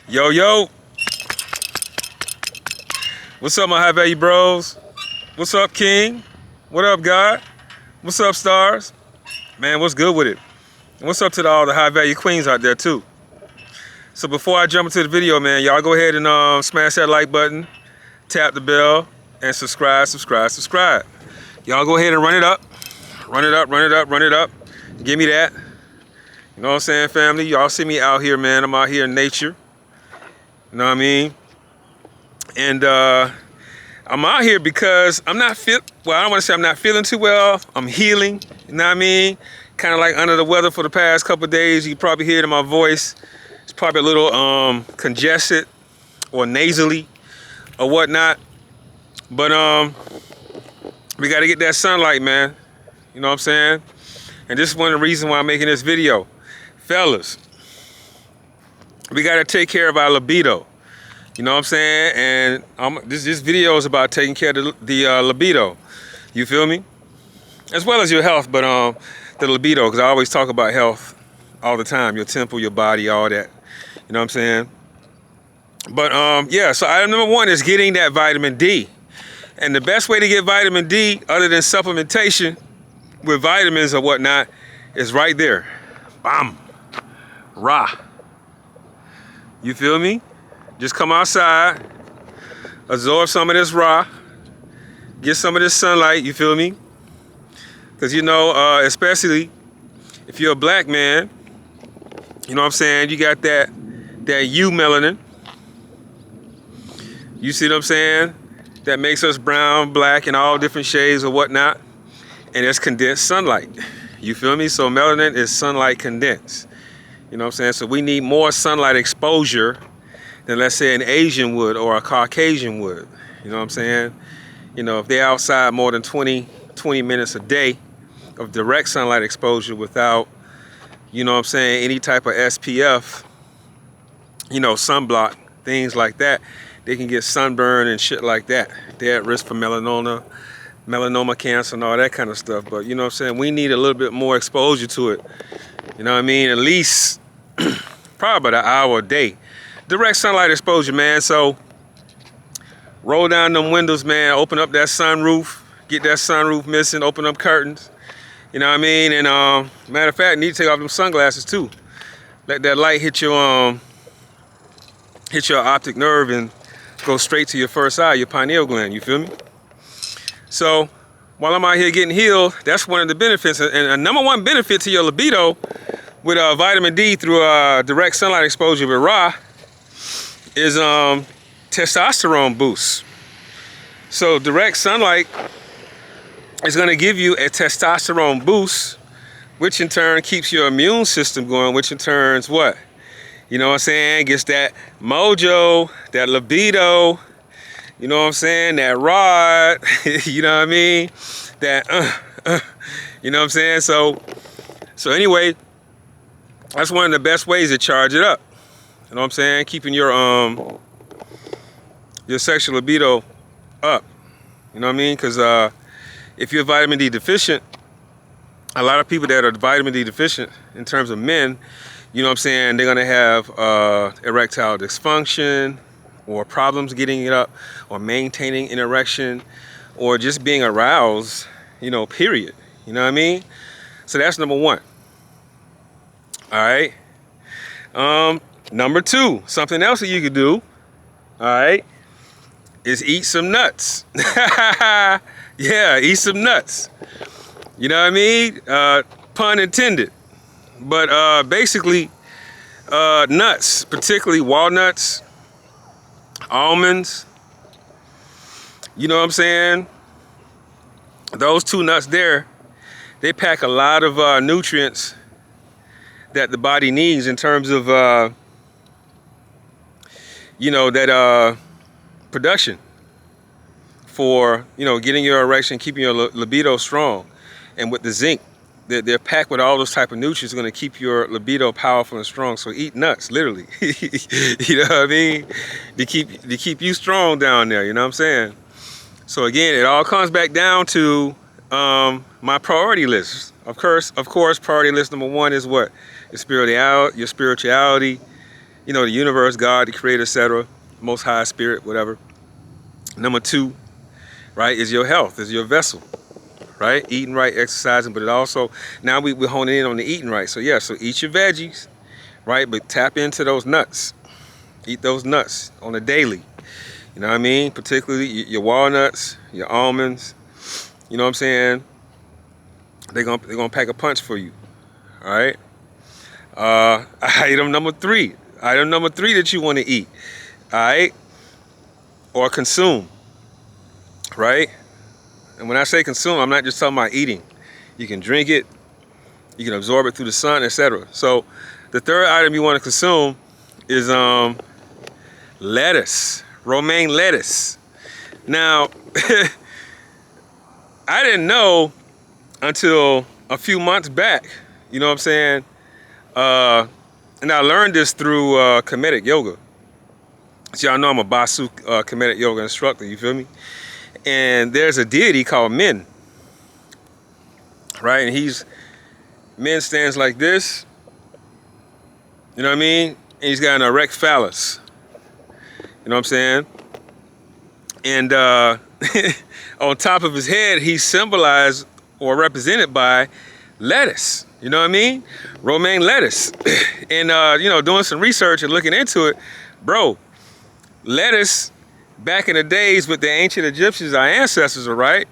Yo, yo. What's up, my high value bros? What's up, King? What up, God? What's up, stars? Man, what's good with it? And what's up to all the high value queens out there, too? So before I jump into the video, man, y'all go ahead and smash that like button, tap the bell, and subscribe. Y'all go ahead and run it up. Run it up. Give me that. You know what I'm saying, family? Y'all see me out here, man. I'm out here in nature. You know what I mean? And I'm out here because I'm not well, I don't want to say I'm not feeling too well. I'm healing. You know what I mean? Kind of like under the weather for the past couple of days. You can probably hear it in my voice. It's probably a little congested or nasally or whatnot. But we got to get that sunlight, man. You know what I'm saying? And this is one of the reasons why I'm making this video. Fellas, we got to take care of our libido. You know what I'm saying? And this video is about taking care of the libido. You feel me? As well as your health, but the libido, because I always talk about health all the time. Your temple, your body, all that. You know what I'm saying? But yeah, so item number one is getting that vitamin D. And the best way to get vitamin D, other than supplementation with vitamins or whatnot, is right there. Bam. Rah. You feel me? Just come outside, absorb some of this raw, get some of this sunlight, you feel me? Because, you know, especially if you're a black man, you know what I'm saying, you got that U melanin. You see what I'm saying? That makes us brown, black, and all different shades or whatnot. And it's condensed sunlight. You feel me? So melanin is sunlight condensed. You know what I'm saying? So we need more sunlight exposure than, let's say, an Asian would or a Caucasian would. You know what I'm saying? You know, if they're outside more than 20 minutes a day of direct sunlight exposure without, you know what I'm saying, any type of SPF, you know, sunblock, things like that, they can get sunburn and shit like that. They're at risk for melanoma cancer and all that kind of stuff. But, you know what I'm saying, we need a little bit more exposure to it. You know what I mean? At least probably about an hour a day. Direct sunlight exposure, man. So roll down them windows, man. Open up that sunroof. Get that sunroof missing. Open up curtains. You know what I mean? And matter of fact, you need to take off them sunglasses too. Let that light hit your optic nerve and go straight to your first eye, your pineal gland. You feel me? So while I'm out here getting healed, that's one of the benefits. And a number one benefit to your libido with vitamin D through direct sunlight exposure with raw is testosterone boost. So direct sunlight is going to give you a testosterone boost, which in turn keeps your immune system going, which in turn is what? You know what I'm saying? Gets that mojo, that libido, you know what I'm saying? That rod, you know what I mean? That, you know what I'm saying? So anyway, that's one of the best ways to charge it up. You know what I'm saying? Keeping your sexual libido up. You know what I mean? Because if you're vitamin D deficient, a lot of people that are vitamin D deficient in terms of men, you know what I'm saying, they're going to have erectile dysfunction or problems getting it up or maintaining an erection or just being aroused, you know, period. You know what I mean? So that's number one. All right. Number two, something else that you could do, all right, is eat some nuts. Yeah, eat some nuts. You know what I mean? Pun intended. But basically, nuts, particularly walnuts, almonds, you know what I'm saying? Those two nuts there, they pack a lot of nutrients that the body needs in terms of, you know, that production for, you know, getting your erection, keeping your libido strong. And with the zinc, they're packed with all those type of nutrients going to keep your libido powerful and strong. So eat nuts, literally. You know what I mean? To keep you strong down there, you know what I'm saying? So again, it all comes back down to my priority list. Of course, priority list number one is what? Your spirituality, you know, the universe, God, the creator, etc., most high spirit, whatever. Number 2, right, is your health, is your vessel, right? Eating right, exercising, but it also, now we're honing in on the eating right. So yeah, so eat your veggies, right? But tap into those nuts. Eat those nuts on a daily. You know what I mean? Particularly your walnuts, your almonds. You know what I'm saying? They're gonna pack a punch for you. All right. Item number 3. Item number 3 that you want to eat. All right. Or consume. Right. And when I say consume, I'm not just talking about eating. You can drink it. You can absorb it through the sun, etc. So the third item you want to consume is lettuce. Romaine lettuce. Now, I didn't know until a few months back, you know what I'm saying? And I learned this through Kemetic yoga. So y'all know I'm a Basu Kemetic yoga instructor, you feel me? And there's a deity called Min, right? And Min stands like this, you know what I mean? And he's got an erect phallus. You know what I'm saying? And on top of his head, he's symbolized or represented by lettuce. You know what I mean? Romaine lettuce. And, you know, doing some research and looking into it, bro, lettuce back in the days with the ancient Egyptians, our ancestors, all right?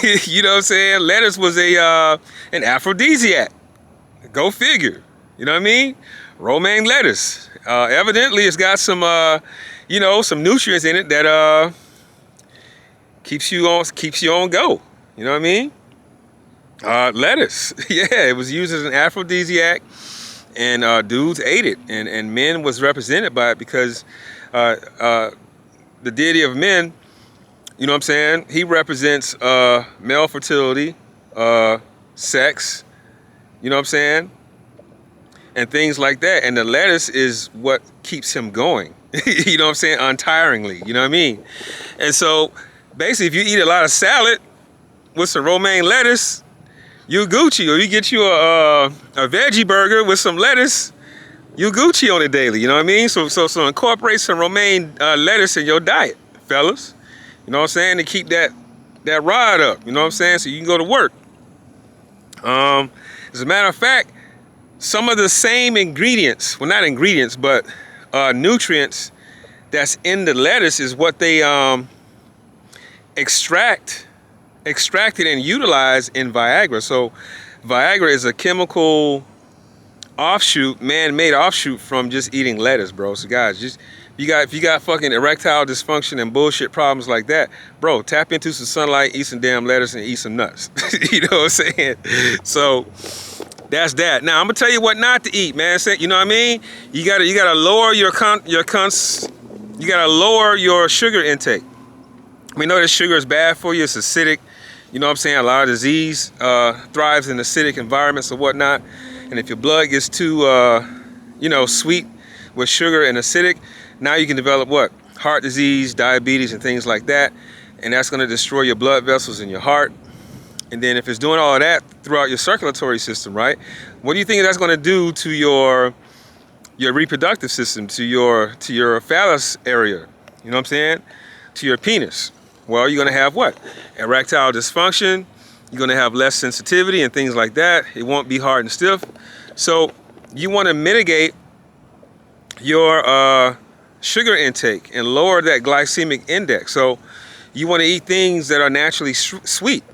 You know what I'm saying? Lettuce was an aphrodisiac. Go figure. You know what I mean? Romaine lettuce. Evidently, it's got some... you know, some nutrients in it that keeps you on go. You know what I mean? Lettuce. Yeah, it was used as an aphrodisiac, and dudes ate it, and men was represented by it because the deity of men, you know what I'm saying? He represents male fertility, sex, you know what I'm saying? And things like that. And the lettuce is what keeps him going. You know what I'm saying? Untiringly, you know what I mean? And so basically, if you eat a lot of salad with some romaine lettuce, you Gucci. Or you get you a veggie burger with some lettuce, you Gucci on it daily, you know what I mean? So incorporate some romaine lettuce in your diet, fellas. You know what I'm saying? To keep that rod up, you know what I'm saying? So you can go to work. As a matter of fact, some of the same ingredients, well, not ingredients, but nutrients that's in the lettuce is what they extracted and utilize in Viagra. So Viagra is a chemical offshoot, man-made offshoot from just eating lettuce, bro. So guys, if you got fucking erectile dysfunction and bullshit problems like that, bro, tap into some sunlight, eat some damn lettuce, and eat some nuts. You know what I'm saying? So that's that. Now I'm gonna tell you what not to eat, man. You know what I mean? You gotta lower you gotta lower your sugar intake. We know that sugar is bad for you. It's acidic. You know what I'm saying? A lot of disease thrives in acidic environments or whatnot. And if your blood gets too, you know, sweet with sugar and acidic, now you can develop what? Heart disease, diabetes, and things like that. And that's gonna destroy your blood vessels in your heart. And then if it's doing all of that throughout your circulatory system, right? What do you think that's going to do to your reproductive system, to your phallus area? You know what I'm saying? To your penis. Well, you're going to have what? Erectile dysfunction. You're going to have less sensitivity and things like that. It won't be hard and stiff. So you want to mitigate your sugar intake and lower that glycemic index. So you want to eat things that are naturally sweet.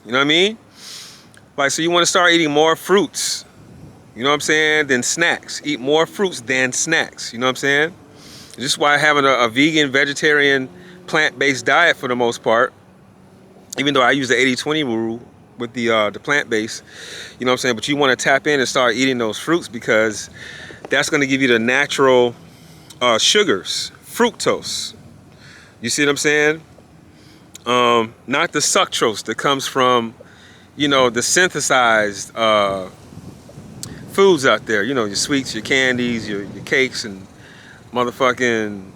You know what I mean? Like, so you want to start eating more fruits, you know what I'm saying, than snacks. Eat more fruits than snacks, you know what I'm saying? This is why having a vegan, vegetarian, plant-based diet for the most part, even though I use the 80-20 rule with the plant-based, you know what I'm saying? But you want to tap in and start eating those fruits because that's going to give you the natural sugars, fructose. You see what I'm saying? Not the sucrose that comes from, you know, the synthesized foods out there. You know, your sweets, your candies, your cakes, and motherfucking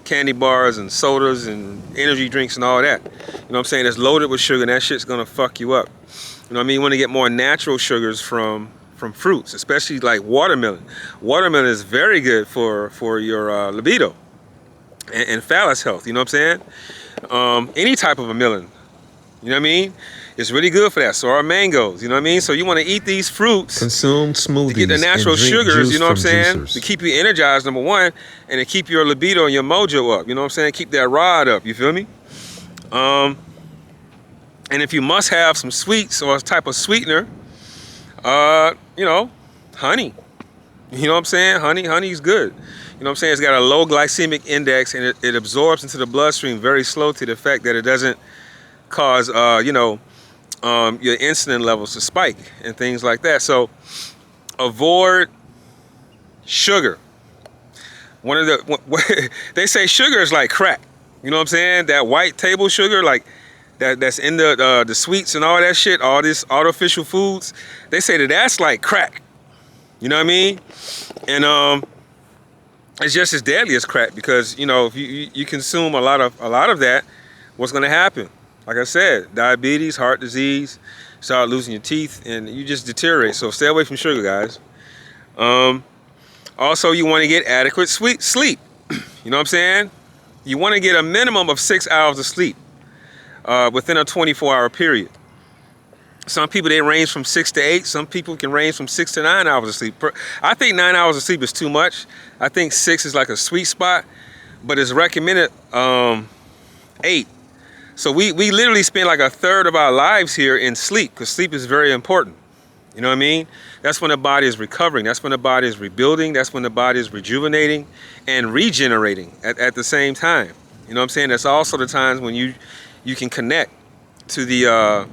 candy bars and sodas and energy drinks and all that. You know what I'm saying? It's loaded with sugar, and that shit's gonna fuck you up. You know what I mean? You want to get more natural sugars from from fruits, especially like watermelon. Watermelon is very good for your libido and phallus health. You know what I'm saying? Any type of a melon. You know what I mean? It's really good for that. So are mangoes. You know what I mean? So you want to eat these fruits. Consume smoothies to get the natural and drink sugars. You know what I'm juice saying? from juicers. To keep you energized, number one, and to keep your libido and your mojo up. You know what I'm saying? Keep that rod up. You feel me? And if you must have some sweets or a type of sweetener, you know, honey. You know what I'm saying? Honey's good. You know what I'm saying? It's got a low glycemic index, and it absorbs into the bloodstream very slow, to the fact that it doesn't cause, you know, your insulin levels to spike and things like that. So avoid sugar. One of the, they say sugar is like crack. You know what I'm saying? That white table sugar, like that's in the sweets and all that shit, all this artificial foods. They say that's like crack. You know what I mean? And it's just as deadly as crack, because you know, if you consume a lot of that, what's going to happen? Like I said, diabetes, heart disease, start losing your teeth, and you just deteriorate. So stay away from sugar, guys. Also, you want to get adequate sleep. You know what I'm saying? You want to get a minimum of 6 hours of sleep within a 24-hour period. Some people, they range from 6 to 8. Some people can range from 6 to 9 hours of sleep. I think 9 hours of sleep is too much. I think 6 is like a sweet spot, but it's recommended 8. So we literally spend like a third of our lives here in sleep, because sleep is very important. You know what I mean? That's when the body is recovering. That's when the body is rebuilding. That's when the body is rejuvenating and regenerating at the same time. You know what I'm saying? That's also the times when you can connect to the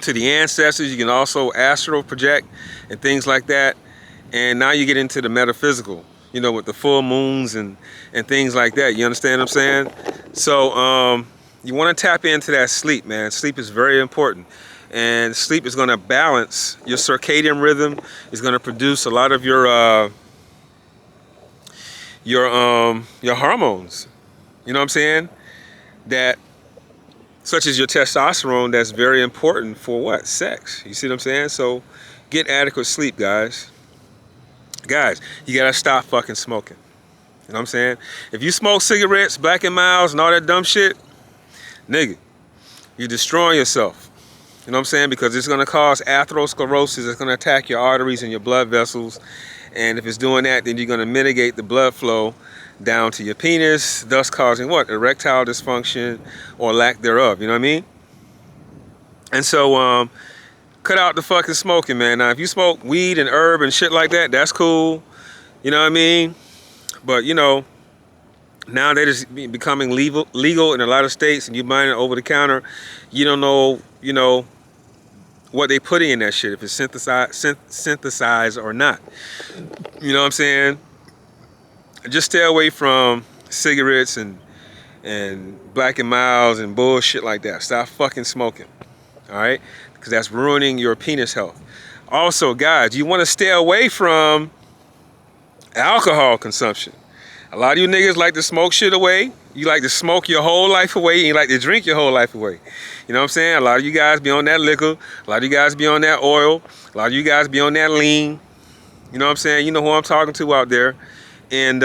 ancestors. You can also astral project and things like that. And now you get into the metaphysical, you know, with the full moons and things like that. You understand what I'm saying? So you want to tap into that sleep, man. Sleep is very important. And sleep is going to balance your circadian rhythm. It's going to produce a lot of your hormones. You know what I'm saying? That, such as your testosterone, that's very important for what? Sex. You see what I'm saying? So get adequate sleep, guys. Guys, you got to stop fucking smoking. You know what I'm saying? If you smoke cigarettes, Black and Milds, and all that dumb shit, nigga, you're destroying yourself. You know what I'm saying? Because it's going to cause atherosclerosis. It's going to attack your arteries and your blood vessels. And if it's doing that, then you're going to mitigate the blood flow down to your penis, thus causing what? Erectile dysfunction or lack thereof. You know what I mean? And so cut out the fucking smoking, man. Now, if you smoke weed and herb and shit like that, that's cool. You know what I mean? But, you know, now that it's becoming legal in a lot of states, and you're buying it over the counter, you don't know, you know, what they put in that shit, if it's synthesized or not. You know what I'm saying? Just stay away from cigarettes and Black and Milds and bullshit like that. Stop fucking smoking. All right? Because that's ruining your penis health. Also, guys, you want to stay away from alcohol consumption. A lot of you niggas like to smoke shit away. You like to smoke your whole life away, and you like to drink your whole life away. You know what I'm saying? A lot of you guys be on that liquor. A lot of you guys be on that oil. A lot of you guys be on that lean. You know what I'm saying? You know who I'm talking to out there. And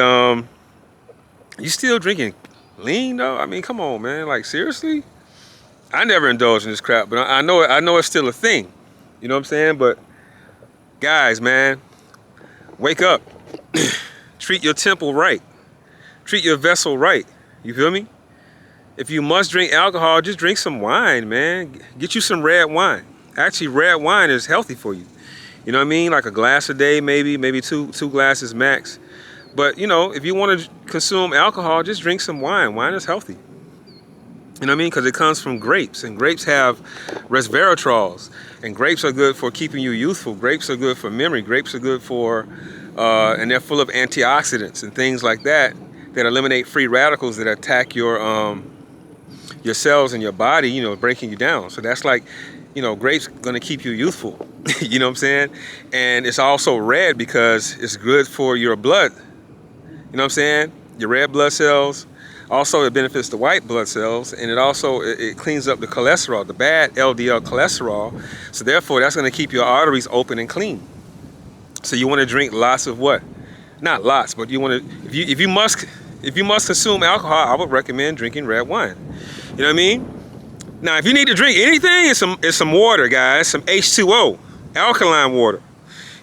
you still drinking lean, though? I mean, come on, man. Like, seriously? I never indulged in this crap, but I know it's still a thing. You know what I'm saying? But guys, man, wake up. Treat your temple right. Treat your vessel right. You feel me? If you must drink alcohol, just drink some wine, man. Get you some red wine. Actually, red wine is healthy for you. You know what I mean? Like a glass a day, maybe two glasses max. But, you know, if you want to consume alcohol, just drink some wine. Wine is healthy. You know what I mean? Because it comes from grapes, and grapes have resveratrols, and grapes are good for keeping you youthful. Grapes are good for memory. Grapes are good for, and they're full of antioxidants and things like that eliminate free radicals that attack your cells in your body, you know, breaking you down. So that's like, you know, grapes going to keep you youthful. You know what I'm saying? And it's also red because it's good for your blood. You know what I'm saying? Your red blood cells Also, it benefits the white blood cells, and it cleans up the cholesterol, the bad LDL cholesterol. So therefore, that's going to keep your arteries open and clean. So you want to drink lots of what? Not lots, but you want to. If you must consume alcohol, I would recommend drinking red wine. You know what I mean? Now, if you need to drink anything, it's some water, guys. Some H2O, alkaline water.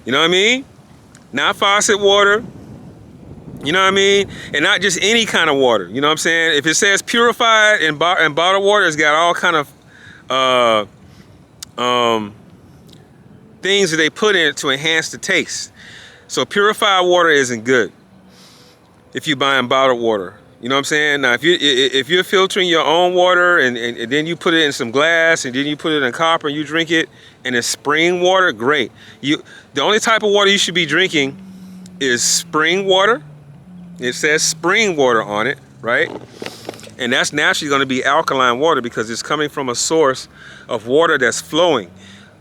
You know what I mean? Not faucet water. You know what I mean? And not just any kind of water. You know what I'm saying? If it says purified and bottled water, it's got all kind of things that they put in it to enhance the taste. So purified water isn't good if you're buying bottled water. You know what I'm saying? Now, if you're filtering your own water and then you put it in some glass and then you put it in copper and you drink it and it's spring water, great. The only type of water you should be drinking is spring water. It says spring water on it, right? And that's naturally going to be alkaline water because it's coming from a source of water that's flowing,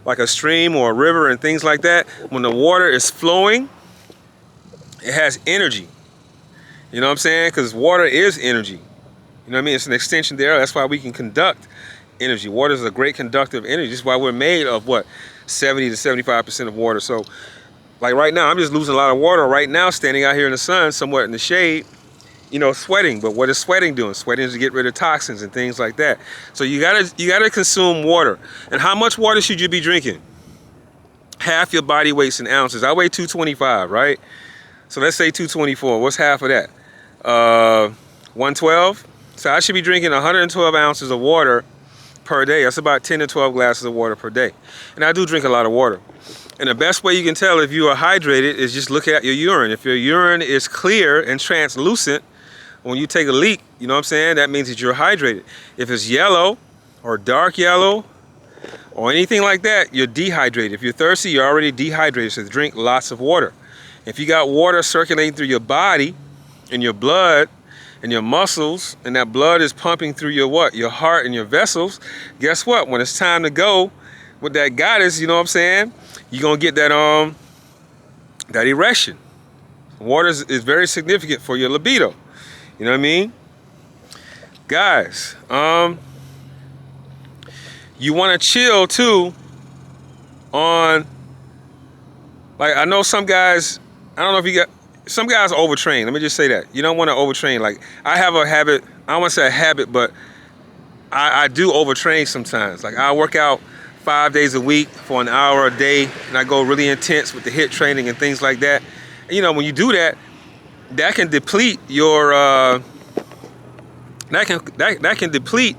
like a stream or a river and things like that. When the water is flowing, it has energy. You know what I'm saying? Because water is energy. You know what I mean? It's an extension there. That's why we can conduct energy. Water is a great conductor of energy. That's why we're made of what? 70 to 75% of water. So like right now, I'm just losing a lot of water right now, standing out here in the sun, somewhat in the shade, you know, sweating. But what is sweating doing? Sweating is to get rid of toxins and things like that. So you gotta consume water. And how much water should you be drinking? Half your body weight in ounces. I weigh 225, right? So let's say 224. What's half of that? 112. So I should be drinking 112 ounces of water per day. That's about 10 to 12 glasses of water per day. And I do drink a lot of water. And the best way you can tell if you are hydrated is just look at your urine. If your urine is clear and translucent, when you take a leak, you know what I'm saying? That means that you're hydrated. If it's yellow or dark yellow or anything like that, you're dehydrated. If you're thirsty, you're already dehydrated. So drink lots of water. If you got water circulating through your body and your blood and your muscles, and that blood is pumping through your what? Your heart and your vessels, guess what? When it's time to go with that goddess, you know what I'm saying? You're gonna get that that erection. Water is very significant for your libido. You know what I mean? Guys, you wanna chill too on, like I know some guys, I don't know if you got, some guys overtrain. Let me just say that. You don't want to overtrain. Like I have a habit, I don't want to say a habit, but I do overtrain sometimes. Like I work out 5 days a week for an hour a day, and I go really intense with the HIIT training and things like that. And, you know, when you do that, that can deplete your that can deplete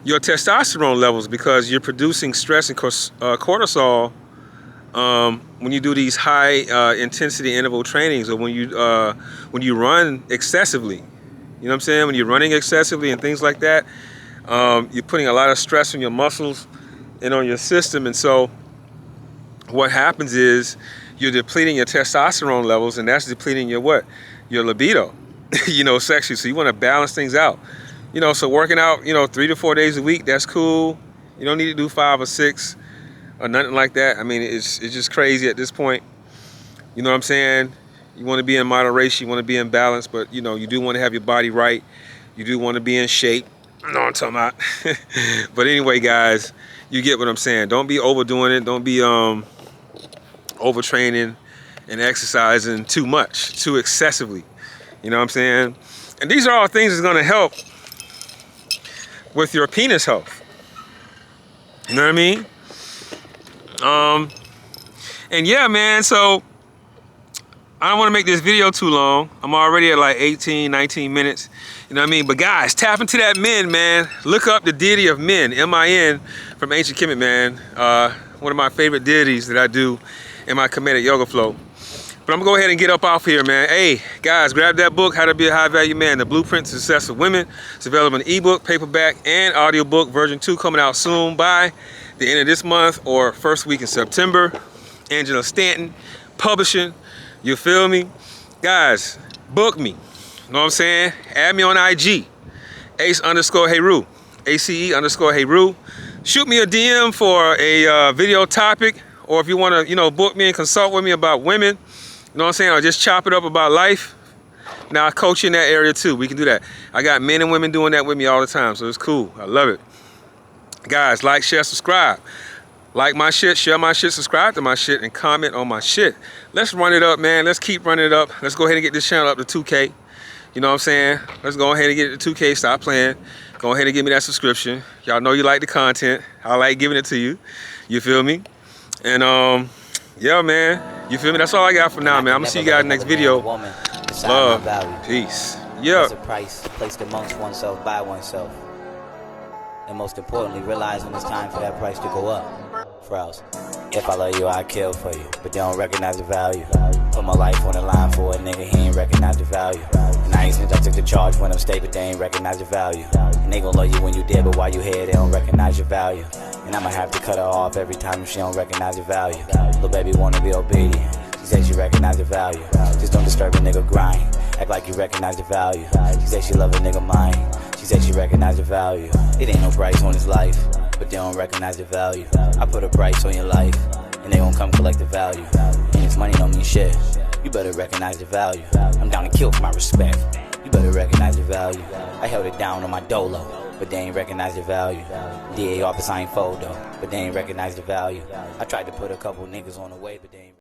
your testosterone levels because you're producing stress and cortisol when you do these high intensity interval trainings, or when you run excessively. You know what I'm saying? When you're running excessively and things like that, you're putting a lot of stress on your muscles and on your system. And so what happens is you're depleting your testosterone levels, and that's depleting your what? Your libido, you know, sexually. So you want to balance things out. You know, so working out, you know, 3 to 4 days a week, that's cool. You don't need to do 5 or 6 or nothing like that. I mean, it's just crazy at this point. You know what I'm saying? You want to be in moderation, you want to be in balance, but you know, you do want to have your body right. You do want to be in shape. You know what I'm talking about? But anyway, guys, you get what I'm saying. Don't be overdoing it. Don't be overtraining and exercising too much, too excessively. You know what I'm saying? And these are all things that's going to help with your penis health. You know what I mean? And yeah, man, so I don't want to make this video too long. I'm already at like 18, 19 minutes. You know what I mean? But guys, tap into that Min, man. Look up the deity of Min, M-I-N, from Ancient Kemet, man. One of my favorite deities that I do in my Kemetic yoga flow. But I'm gonna go ahead and get up off here, man. Hey, guys, grab that book, How to Be a High Value Man, The Blueprint to Success of Women. It's available in ebook, paperback, and audiobook. Version 2 coming out soon by the end of this month or first week in September. Angela Stanton Publishing. You feel me? Guys, book me. You know what I'm saying? Add me on IG. Ace_Heru. ACE_Heru. Shoot me a DM for a video topic, or if you want to, you know, book me and consult with me about women. You know what I'm saying? Or just chop it up about life. Now I coach in that area too. We can do that. I got men and women doing that with me all the time, so it's cool. I love it. Guys, like, share, subscribe. Like my shit, share my shit, subscribe to my shit, and comment on my shit. Let's run it up, man. Let's keep running it up. Let's go ahead and get this channel up to 2K. You know what I'm saying? Let's go ahead and get it to 2K. Stop playing. Go ahead and give me that subscription. Y'all know you like the content. I like giving it to you. You feel me? And yeah, man. You feel me? That's all I got for now, man. I'm gonna see you guys in the next video. Love. Peace. Yeah. There's a price placed amongst oneself by oneself. And most importantly, realize when it's time for that price to go up. For else, if I love you, I'd kill for you. But they don't recognize the value. Put my life on the line for a nigga, he ain't recognize the value. And I ain't since I took the charge when I'm state, but they ain't recognize the value. And they gon' love you when you dead, but while you here, they don't recognize your value. And I'ma have to cut her off every time if she don't recognize the value. Little baby wanna be obedient. She say she recognize the value. Just don't disturb a nigga grind. Act like you recognize the value. She say she love a nigga mind. She say she recognize the value. It ain't no price on his life, but they don't recognize the value. I put a price on your life, and they gon' come collect the value. And this money don't mean shit. You better recognize the value. I'm down to kill for my respect. You better recognize the value. I held it down on my dolo, but they ain't recognize the value. DA office I ain't fold though, but they ain't recognize the value. I tried to put a couple niggas on the way, but they ain't